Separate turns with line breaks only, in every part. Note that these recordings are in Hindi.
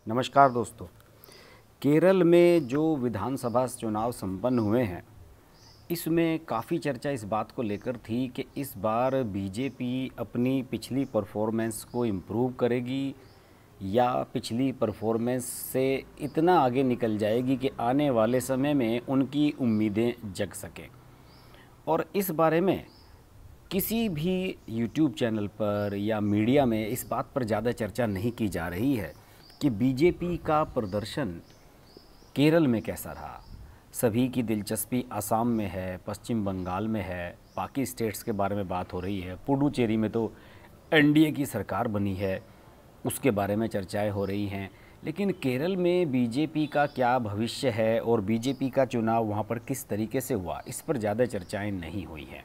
नमस्कार दोस्तों। केरल में जो विधानसभा चुनाव संपन्न हुए हैं, इसमें काफ़ी चर्चा इस बात को लेकर थी कि इस बार बीजेपी अपनी पिछली परफॉर्मेंस को इम्प्रूव करेगी या पिछली परफॉर्मेंस से इतना आगे निकल जाएगी कि आने वाले समय में उनकी उम्मीदें जग सकें। और इस बारे में किसी भी यूट्यूब चैनल पर या मीडिया में इस बात पर ज़्यादा चर्चा नहीं की जा रही है कि बीजेपी का प्रदर्शन केरल में कैसा रहा। सभी की दिलचस्पी असम में है, पश्चिम बंगाल में है, बाकी स्टेट्स के बारे में बात हो रही है। पुडुचेरी में तो एनडीए की सरकार बनी है, उसके बारे में चर्चाएं हो रही हैं। लेकिन केरल में बीजेपी का क्या भविष्य है और बीजेपी का चुनाव वहाँ पर किस तरीके से हुआ, इस पर ज़्यादा चर्चाएं नहीं हुई हैं।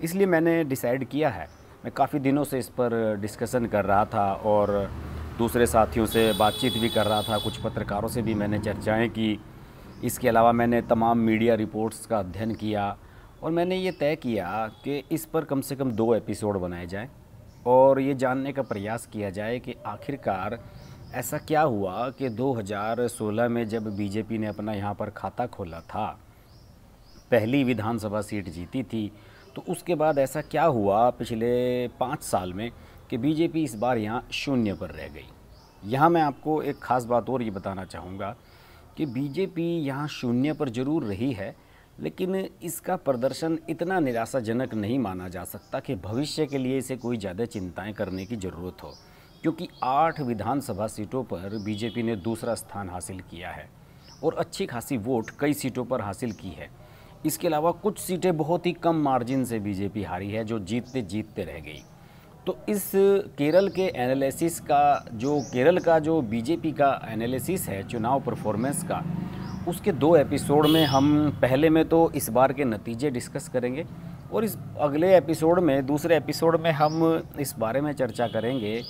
इसलिए मैंने डिसाइड किया है, मैं काफ़ी दिनों से इस पर डिस्कशन कर रहा था और दूसरे साथियों से बातचीत भी कर रहा था, कुछ पत्रकारों से भी मैंने चर्चाएं की। इसके अलावा मैंने तमाम मीडिया रिपोर्ट्स का अध्ययन किया और मैंने ये तय किया कि इस पर कम से कम 2 एपिसोड बनाए जाएं और ये जानने का प्रयास किया जाए कि आखिरकार ऐसा क्या हुआ कि 2016 में जब बीजेपी ने अपना यहाँ पर खाता खोला था, पहली विधानसभा सीट जीती थी, तो उसके बाद ऐसा क्या हुआ पिछले 5 साल में कि बीजेपी इस बार यहाँ शून्य पर रह गई। यहाँ मैं आपको एक ख़ास बात और ये बताना चाहूँगा कि बीजेपी यहाँ शून्य पर ज़रूर रही है, लेकिन इसका प्रदर्शन इतना निराशाजनक नहीं माना जा सकता कि भविष्य के लिए इसे कोई ज़्यादा चिंताएं करने की ज़रूरत हो, क्योंकि 8 विधानसभा सीटों पर बीजेपी ने दूसरा स्थान हासिल किया है और अच्छी खासी वोट कई सीटों पर हासिल की है। इसके अलावा कुछ सीटें बहुत ही कम मार्जिन से बीजेपी हारी है, जो जीतते जीतते रह गई। तो इस केरल के एनालिसिस का केरल का जो बीजेपी का एनालिसिस है चुनाव परफॉर्मेंस का, उसके 2 एपिसोड में हम पहले में तो इस बार के नतीजे डिस्कस करेंगे और इस अगले एपिसोड में, दूसरे एपिसोड में हम इस बारे में चर्चा करेंगे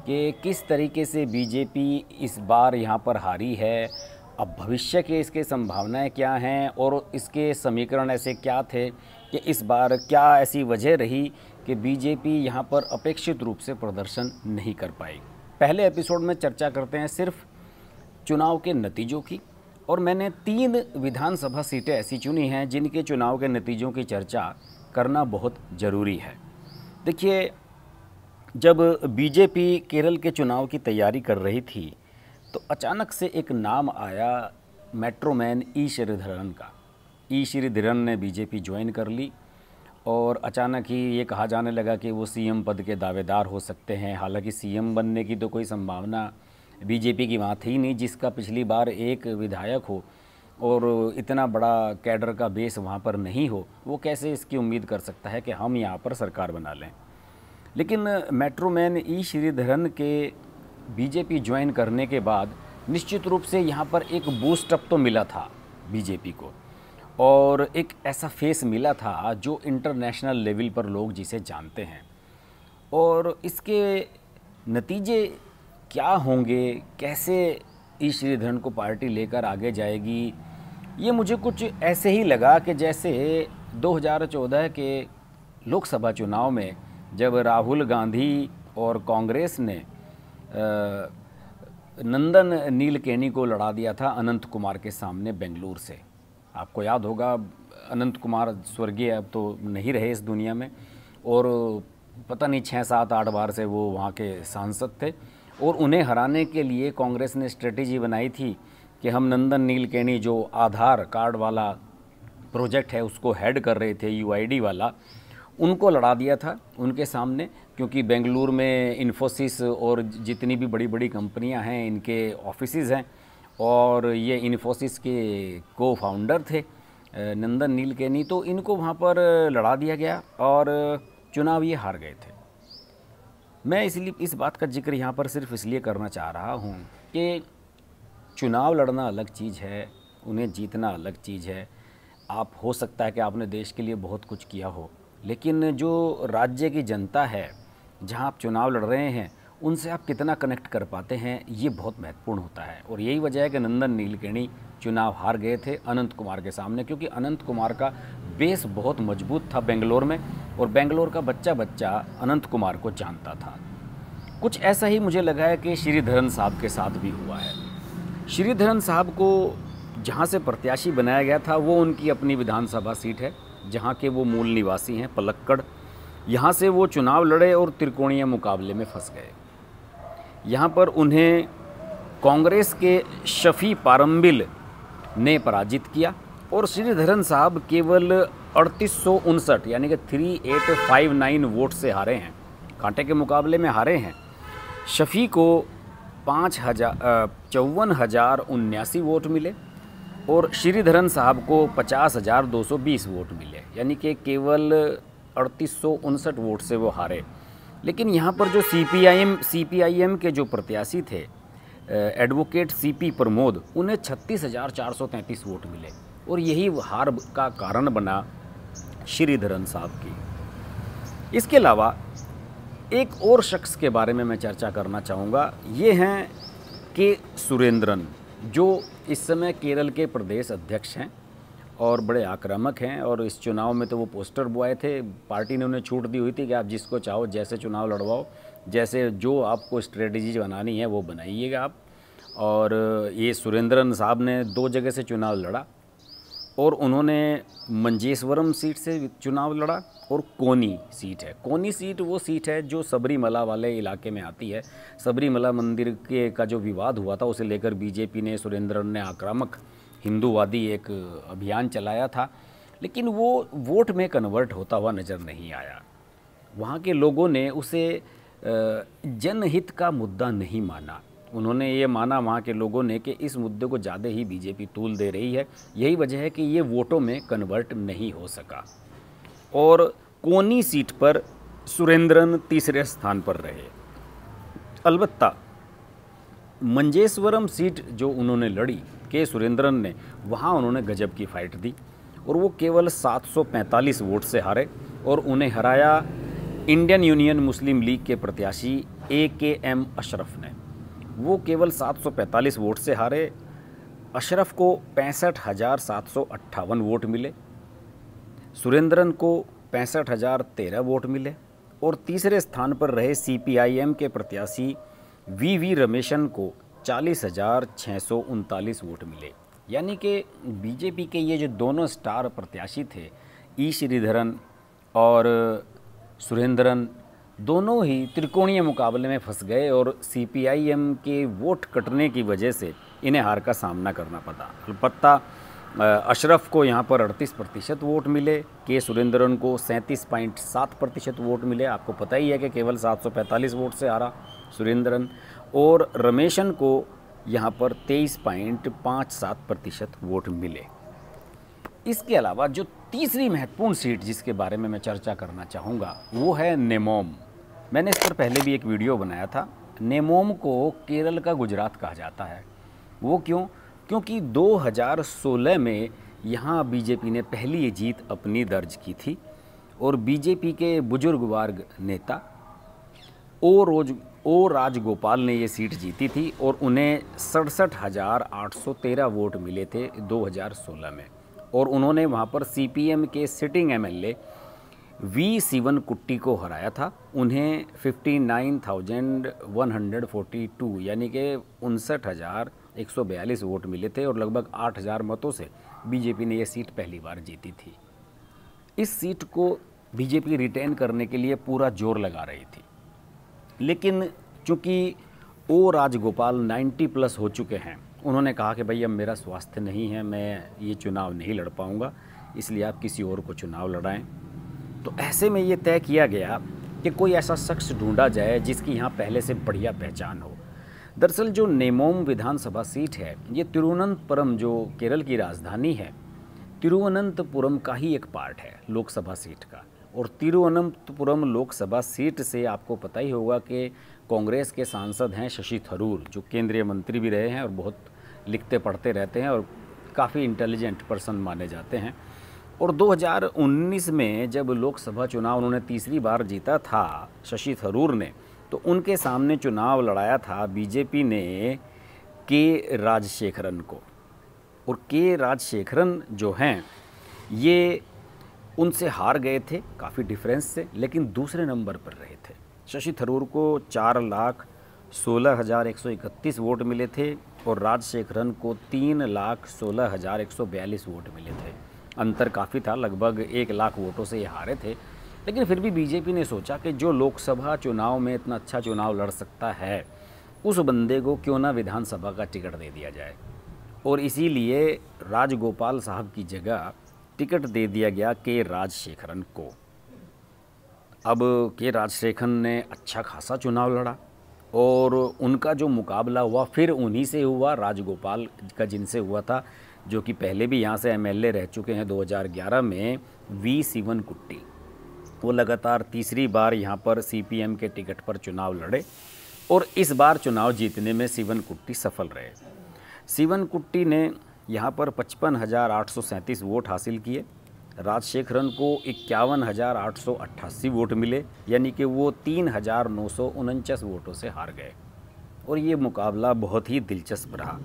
कि किस तरीके से बीजेपी इस बार यहाँ पर हारी है, अब भविष्य के इसके संभावनाएं क्या हैं और इसके समीकरण ऐसे क्या थे कि इस बार क्या ऐसी वजह रही कि बीजेपी यहाँ पर अपेक्षित रूप से प्रदर्शन नहीं कर पाई। पहले एपिसोड में चर्चा करते हैं सिर्फ चुनाव के नतीजों की, और मैंने 3 विधानसभा सीटें ऐसी चुनी हैं जिनके चुनाव के नतीजों की चर्चा करना बहुत ज़रूरी है। देखिए, जब बीजेपी केरल के चुनाव की तैयारी कर रही थी तो अचानक से एक नाम आया मेट्रोमैन ई श्रीधरन का। ई श्रीधरन ने बीजेपी ज्वाइन कर ली और अचानक ही ये कहा जाने लगा कि वो सीएम पद के दावेदार हो सकते हैं। हालांकि सीएम बनने की तो कोई संभावना बीजेपी की वहाँ थी नहीं, जिसका पिछली बार एक विधायक हो और इतना बड़ा कैडर का बेस वहाँ पर नहीं हो, वो कैसे इसकी उम्मीद कर सकता है कि हम यहाँ पर सरकार बना लें। लेकिन मेट्रोमैन ई श्रीधरन के बीजेपी ज्वाइन करने के बाद निश्चित रूप से यहाँ पर एक बूस्टअप तो मिला था बीजेपी को, और एक ऐसा फेस मिला था जो इंटरनेशनल लेवल पर लोग जिसे जानते हैं। और इसके नतीजे क्या होंगे, कैसे ई श्रीधरन को पार्टी लेकर आगे जाएगी, ये मुझे कुछ ऐसे ही लगा कि जैसे 2014 के लोकसभा चुनाव में जब राहुल गांधी और कांग्रेस ने नंदन नीलकेनी को लड़ा दिया था अनंत कुमार के सामने बेंगलुरु से। आपको याद होगा, अनंत कुमार स्वर्गीय अब तो नहीं रहे इस दुनिया में, और पता नहीं 6, 7, 8 बार से वो वहाँ के सांसद थे। और उन्हें हराने के लिए कांग्रेस ने स्ट्रेटेजी बनाई थी कि हम नंदन नीलकेनी जो आधार कार्ड वाला प्रोजेक्ट है उसको हेड कर रहे थे, यूआईडी वाला, उनको लड़ा दिया था उनके सामने, क्योंकि बेंगलुरु में इन्फोसिस और जितनी भी बड़ी बड़ी कंपनियां हैं इनके ऑफिसेज हैं, और ये इन्फोसिस के को फाउंडर थे नंदन नीलकेनी। तो इनको वहाँ पर लड़ा दिया गया और चुनाव ये हार गए थे। मैं इसलिए इस बात का जिक्र यहाँ पर सिर्फ इसलिए करना चाह रहा हूँ कि चुनाव लड़ना अलग चीज़ है, उन्हें जीतना अलग चीज़ है। आप हो सकता है कि आपने देश के लिए बहुत कुछ किया हो, लेकिन जो राज्य की जनता है जहाँ आप चुनाव लड़ रहे हैं उनसे आप कितना कनेक्ट कर पाते हैं, ये बहुत महत्वपूर्ण होता है। और यही वजह है कि नंदन नीलकेनी चुनाव हार गए थे अनंत कुमार के सामने, क्योंकि अनंत कुमार का बेस बहुत मजबूत था बेंगलोर में, और बेंगलोर का बच्चा बच्चा अनंत कुमार को जानता था। कुछ ऐसा ही मुझे लगा है कि श्रीधरन साहब के साथ भी हुआ है। श्रीधरन साहब को जहाँ से प्रत्याशी बनाया गया था वो उनकी अपनी विधानसभा सीट है, जहाँ के वो मूल निवासी हैं, पलक्कड़। यहाँ से वो चुनाव लड़े और त्रिकोणीय मुकाबले में फंस गए। यहाँ पर उन्हें कांग्रेस के शफी पारम्बिल ने पराजित किया और श्रीधरन साहब केवल 3859 यानी कि 3859 वोट से हारे हैं, कांटे के मुकाबले में हारे हैं। शफी को 54,079 वोट मिले और श्रीधरन साहब को 50,220 वोट मिले, यानी कि केवल 3859 वोट से वो हारे। लेकिन यहाँ पर जो सीपीआईएम के जो प्रत्याशी थे एडवोकेट सीपी प्रमोद, उन्हें 36,433 वोट मिले और यही हार का कारण बना श्रीधरन साहब की। इसके अलावा एक और शख्स के बारे में मैं चर्चा करना चाहूँगा, ये हैं के सुरेंद्रन, जो इस समय केरल के प्रदेश अध्यक्ष हैं और बड़े आक्रामक हैं। और इस चुनाव में तो वो पोस्टर बॉय थे, पार्टी ने उन्हें छूट दी हुई थी कि आप जिसको चाहो जैसे चुनाव लड़वाओ, जैसे जो आपको स्ट्रेटजी बनानी है वो बनाइएगा आप। और ये सुरेंद्रन साहब ने 2 जगह से चुनाव लड़ा और उन्होंने मंजेश्वरम सीट से चुनाव लड़ा और कोनी सीट है। कोनी सीट वो सीट है जो सबरीमला वाले इलाके में आती है। सबरीमला मंदिर का जो विवाद हुआ था उसे लेकर बीजेपी ने, सुरेंद्रन ने आक्रामक हिंदूवादी एक अभियान चलाया था, लेकिन वो वोट में कन्वर्ट होता हुआ नज़र नहीं आया। वहाँ के लोगों ने उसे जनहित का मुद्दा नहीं माना। उन्होंने ये माना वहाँ के लोगों ने कि इस मुद्दे को ज़्यादा ही बीजेपी तूल दे रही है, यही वजह है कि ये वोटों में कन्वर्ट नहीं हो सका। और कोनी सीट पर सुरेंद्रन तीसरे स्थान पर रहे। अलबत्ता मंजेश्वरम सीट जो उन्होंने लड़ी के सुरेंद्रन ने, वहाँ उन्होंने गजब की फाइट दी और वो केवल 745 वोट से हारे और उन्हें हराया इंडियन यूनियन मुस्लिम लीग के प्रत्याशी AKM अशरफ ने। वो केवल 745 वोट से हारे। अशरफ को 65,758 वोट मिले, सुरेंद्रन को 65,013 वोट मिले और तीसरे स्थान पर रहे CPIM के प्रत्याशी VV रमेशन को 40,639 वोट मिले। यानी कि बीजेपी के ये जो दोनों स्टार प्रत्याशी थे, ई श्रीधरन और सुरेंद्रन, दोनों ही त्रिकोणीय मुकाबले में फंस गए और CPIM के वोट कटने की वजह से इन्हें हार का सामना करना पड़ा। अलबत्ता अशरफ को यहाँ पर 38% वोट मिले, के सुरेंद्रन को 37.7% वोट मिले। आपको पता ही है कि केवल 745 वोट से हारा सुरेंद्रन, और रमेशन को यहाँ पर 23.57% वोट मिले। इसके अलावा जो तीसरी महत्वपूर्ण सीट जिसके बारे में मैं चर्चा करना चाहूँगा वो है नेमोम। मैंने इस पर पहले भी एक वीडियो बनाया था। नेमोम को केरल का गुजरात कहा जाता है। वो क्यों? क्योंकि 2016 में यहाँ बीजेपी ने पहली ये जीत अपनी दर्ज की थी और बीजेपी के बुजुर्गवार नेता ओ राजगोपाल ने ये सीट जीती थी और उन्हें 67,813 वोट मिले थे 2016 में। और उन्होंने वहाँ पर CPM के सिटिंग MLA V शिवन कुट्टी को हराया था। उन्हें 59,142 यानी कि 59,142 वोट मिले थे और लगभग 8,000 मतों से बीजेपी ने यह सीट पहली बार जीती थी। इस सीट को बीजेपी रिटेन करने के लिए पूरा जोर लगा रही थी, लेकिन चूँकि ओ राजगोपाल 90+ हो चुके हैं, उन्होंने कहा कि भाई अब मेरा स्वास्थ्य नहीं है, मैं ये चुनाव नहीं लड़ पाऊँगा, इसलिए आप किसी और को चुनाव लड़ाएं। तो ऐसे में ये तय किया गया कि कोई ऐसा शख्स ढूंढा जाए जिसकी यहाँ पहले से बढ़िया पहचान हो। दरअसल जो नेमोम विधानसभा सीट है ये तिरुवनंतपुरम, जो केरल की राजधानी है, तिरुवनंतपुरम का ही एक पार्ट है लोकसभा सीट का। और तिरुवनंतपुरम लोकसभा सीट से आपको पता ही होगा कि कांग्रेस के सांसद हैं शशि थरूर, जो केंद्रीय मंत्री भी रहे हैं और बहुत लिखते पढ़ते रहते हैं और काफ़ी इंटेलिजेंट पर्सन माने जाते हैं। और 2019 में जब लोकसभा चुनाव उन्होंने तीसरी बार जीता था शशि थरूर ने, तो उनके सामने चुनाव लड़ाया था बीजेपी ने के राजशेखरन को। और के राजशेखरन जो हैं ये उनसे हार गए थे काफ़ी डिफरेंस से, लेकिन दूसरे नंबर पर रहे थे। शशि थरूर को 4,16,131 वोट मिले थे और राजशेखरन को 3,16,142 वोट मिले थे। अंतर काफ़ी था, लगभग 1 लाख वोटों से ये हारे थे। लेकिन फिर भी बीजेपी ने सोचा कि जो लोकसभा चुनाव में इतना अच्छा चुनाव लड़ सकता है, उस बंदे को क्यों ना विधानसभा का टिकट दे दिया जाए, और इसीलिए राजगोपाल साहब की जगह टिकट दे दिया गया के राजशेखरन को। अब के राजशेखरन ने अच्छा खासा चुनाव लड़ा और उनका जो मुकाबला हुआ फिर उन्हीं से हुआ, राजगोपाल का जिनसे हुआ था, जो कि पहले भी यहाँ से एमएलए रह चुके हैं 2011 में, वी शिवनकुट्टी। वो लगातार तीसरी बार यहाँ पर सीपीएम के टिकट पर चुनाव लड़े और इस बार चुनाव जीतने में शिवनकुट्टी सफल रहे। शिवनकुट्टी ने यहाँ पर 55,837 वोट हासिल किए। राजशेखरन को 51,888 वोट मिले, यानी कि वो 3,949 वोटों से हार गए और ये मुकाबला बहुत ही दिलचस्प रहा।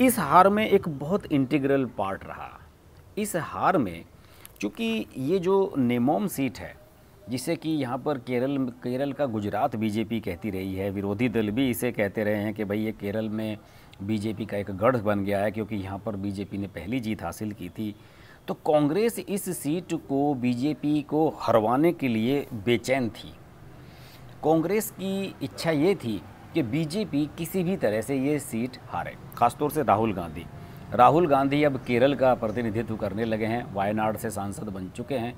इस हार में एक बहुत इंटीग्रल पार्ट रहा। इस हार में चूँकि ये जो नेमोम सीट है, जिसे कि यहाँ पर केरल का गुजरात बीजेपी कहती रही है, विरोधी दल भी इसे कहते रहे हैं कि भाई ये केरल में बीजेपी का एक गढ़ बन गया है, क्योंकि यहाँ पर बीजेपी ने पहली जीत हासिल की थी। तो कांग्रेस इस सीट को बीजेपी को हरवाने के लिए बेचैन थी। कांग्रेस की इच्छा ये थी कि बीजेपी किसी भी तरह से ये सीट हारे, खासतौर से राहुल गांधी अब केरल का प्रतिनिधित्व करने लगे हैं, वायनाड से सांसद बन चुके हैं।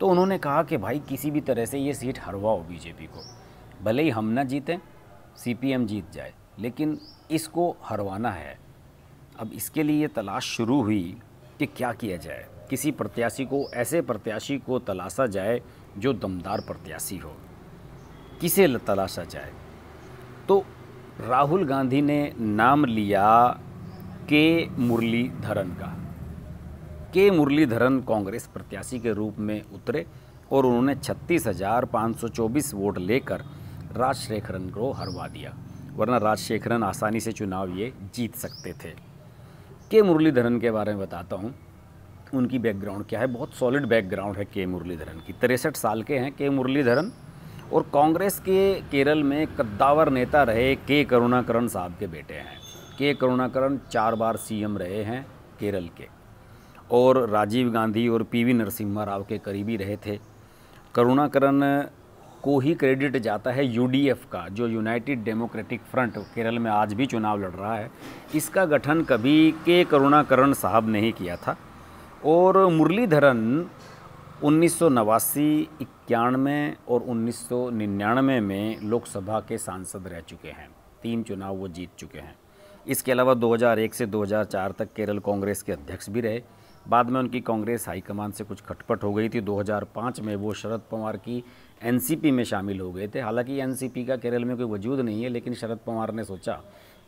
तो उन्होंने कहा कि भाई किसी भी तरह से ये सीट हरवाओ बीजेपी को, भले ही हम ना जीतें, सीपीएम जीत जाए, लेकिन इसको हरवाना है। अब इसके लिए तलाश शुरू हुई कि क्या किया जाए, किसी प्रत्याशी को, ऐसे प्रत्याशी को तलाशा जाए जो दमदार प्रत्याशी हो। किसे तलाशा जाए? तो राहुल गांधी ने नाम लिया के मुरलीधरन का। के मुरलीधरन कांग्रेस प्रत्याशी के रूप में उतरे और उन्होंने 36,524 वोट लेकर राजशेखरन को हरवा दिया, वरना राजशेखरन आसानी से चुनाव ये जीत सकते थे। के मुरलीधरन के बारे में बताता हूँ, उनकी बैकग्राउंड क्या है। बहुत सॉलिड बैकग्राउंड है के मुरलीधरन की। 63 साल के हैं के मुरलीधरन और कांग्रेस के केरल में कद्दावर नेता रहे के करुणाकरन साहब के बेटे हैं। के करुणाकरन 4 बार सीएम रहे हैं केरल के और राजीव गांधी और पीवी नरसिम्हा राव के करीबी रहे थे। करुणाकरन को ही क्रेडिट जाता है यूडीएफ का, जो यूनाइटेड डेमोक्रेटिक फ्रंट केरल में आज भी चुनाव लड़ रहा है, इसका गठन कभी के करुणाकरन साहब ने ही किया था। और मुरलीधरन 1989, 91 और 1999 में लोकसभा के सांसद रह चुके हैं। 3 चुनाव वो जीत चुके हैं। इसके अलावा 2001 से 2004 तक केरल कांग्रेस के अध्यक्ष भी रहे। बाद में उनकी कांग्रेस हाईकमान से कुछ खटपट हो गई थी। 2005 में वो शरद पवार की एनसीपी में शामिल हो गए थे। हालांकि एनसीपी का केरल में कोई वजूद नहीं है, लेकिन शरद पवार ने सोचा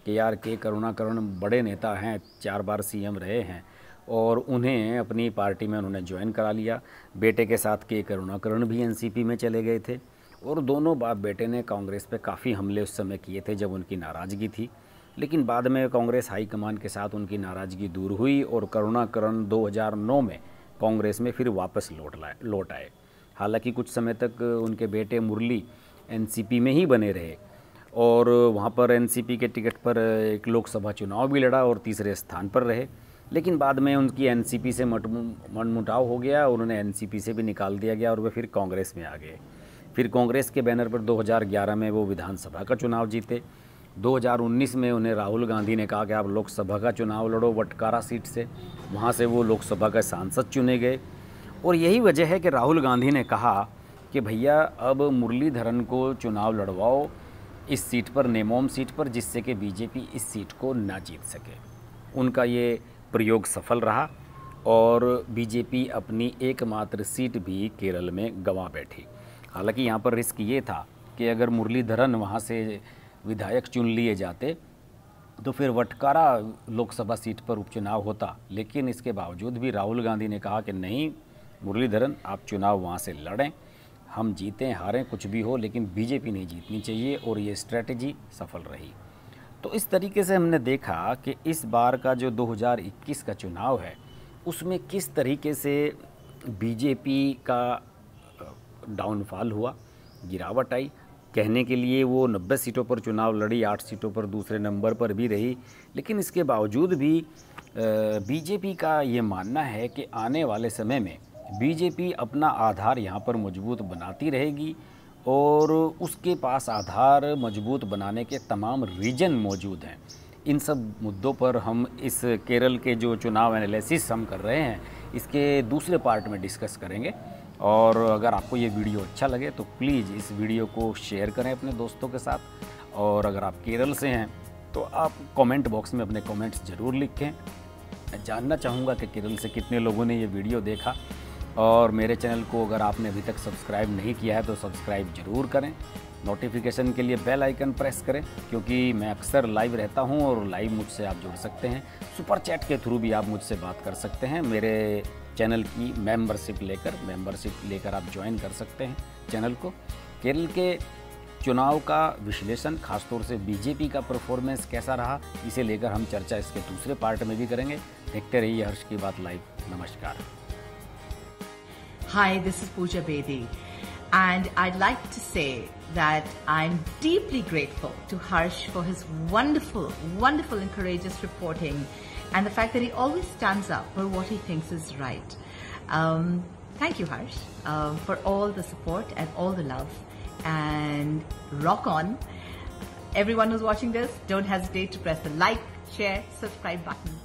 कि यार के करुणाकरन बड़े नेता हैं, 4 बार सीएम रहे हैं, और उन्हें अपनी पार्टी में उन्होंने ज्वाइन करा लिया। बेटे के साथ के करुणाकरन भी एनसीपी में चले गए थे और दोनों बाप बेटे ने कांग्रेस पे काफ़ी हमले उस समय किए थे जब उनकी नाराज़गी थी। लेकिन बाद में कांग्रेस हाईकमान के साथ उनकी नाराज़गी दूर हुई और करुणाकरन 2009 में कांग्रेस में फिर वापस लौट आए। हालांकि कुछ समय तक उनके बेटे मुरली एनसीपी में ही बने रहे और वहाँ पर एनसीपी के टिकट पर एक लोकसभा चुनाव भी लड़ा और तीसरे स्थान पर रहे। लेकिन बाद में उनकी एनसीपी से मनमुटाव हो गया, उन्होंने एनसीपी से भी निकाल दिया गया और वे फिर कांग्रेस में आ गए। फिर कांग्रेस के बैनर पर 2011 में वो विधानसभा का चुनाव जीते। 2019 में उन्हें राहुल गांधी ने कहा कि आप लोकसभा का चुनाव लड़ो वटकारा सीट से, वहाँ से वो लोकसभा का सांसद चुने गए। और यही वजह है कि राहुल गांधी ने कहा कि भैया अब मुरलीधरन को चुनाव लड़वाओ इस सीट पर, नेमोम सीट पर, जिससे कि बीजेपी इस सीट को ना जीत सके। उनका ये प्रयोग सफल रहा और बीजेपी अपनी एकमात्र सीट भी केरल में गंवा बैठी। हालांकि यहाँ पर रिस्क ये था कि अगर मुरलीधरन वहाँ से विधायक चुन लिए जाते तो फिर वटकारा लोकसभा सीट पर उपचुनाव होता। लेकिन इसके बावजूद भी राहुल गांधी ने कहा कि नहीं मुरलीधरन, आप चुनाव वहाँ से लड़ें, हम जीतें हारें कुछ भी हो, लेकिन बीजेपी नहीं जीतनी चाहिए, और ये स्ट्रेटजी सफल रही। तो इस तरीके से हमने देखा कि इस बार का जो 2021 का चुनाव है उसमें किस तरीके से बीजेपी का डाउनफॉल हुआ, गिरावट आई, कहने के लिए वो 90 सीटों पर चुनाव लड़ी, 8 सीटों पर दूसरे नंबर पर भी रही, लेकिन इसके बावजूद भी बीजेपी का ये मानना है कि आने वाले समय में बीजेपी अपना आधार यहाँ पर मजबूत बनाती रहेगी और उसके पास आधार मजबूत बनाने के तमाम रीजन मौजूद हैं। इन सब मुद्दों पर हम इस केरल के जो चुनाव एनालिसिस हम कर रहे हैं इसके दूसरे पार्ट में डिस्कस करेंगे। और अगर आपको ये वीडियो अच्छा लगे तो प्लीज़ इस वीडियो को शेयर करें अपने दोस्तों के साथ, और अगर आप केरल से हैं तो आप कमेंट बॉक्स में अपने कमेंट्स ज़रूर लिखें। मैं जानना चाहूँगा कि केरल से कितने लोगों ने ये वीडियो देखा, और मेरे चैनल को अगर आपने अभी तक सब्सक्राइब नहीं किया है तो सब्सक्राइब ज़रूर करें। नोटिफिकेशन के लिए बेल आइकन प्रेस करें, क्योंकि मैं अक्सर लाइव रहता हूं और लाइव मुझसे आप जुड़ सकते हैं। सुपर चैट के थ्रू भी आप मुझसे बात कर सकते हैं। मेरे चैनल की मेंबरशिप लेकर आप ज्वाइन कर सकते हैं चैनल को। केरल के चुनाव का विश्लेषण, खासतौर से बीजेपी का परफॉर्मेंस कैसा रहा, इसे लेकर हम चर्चा इसके दूसरे पार्ट में भी करेंगे। देखते रहिए हर्ष की बात लाइव। नमस्कार।
Hi, this is Pooja Bedi, and I'd like to say that I'm deeply grateful to Harsh for his wonderful, wonderful and courageous reporting, and the fact that he always stands up for what he thinks is right. Thank you, Harsh, for all the support and all the love, and rock on. Everyone who's watching this, don't hesitate to press the like, share, subscribe button.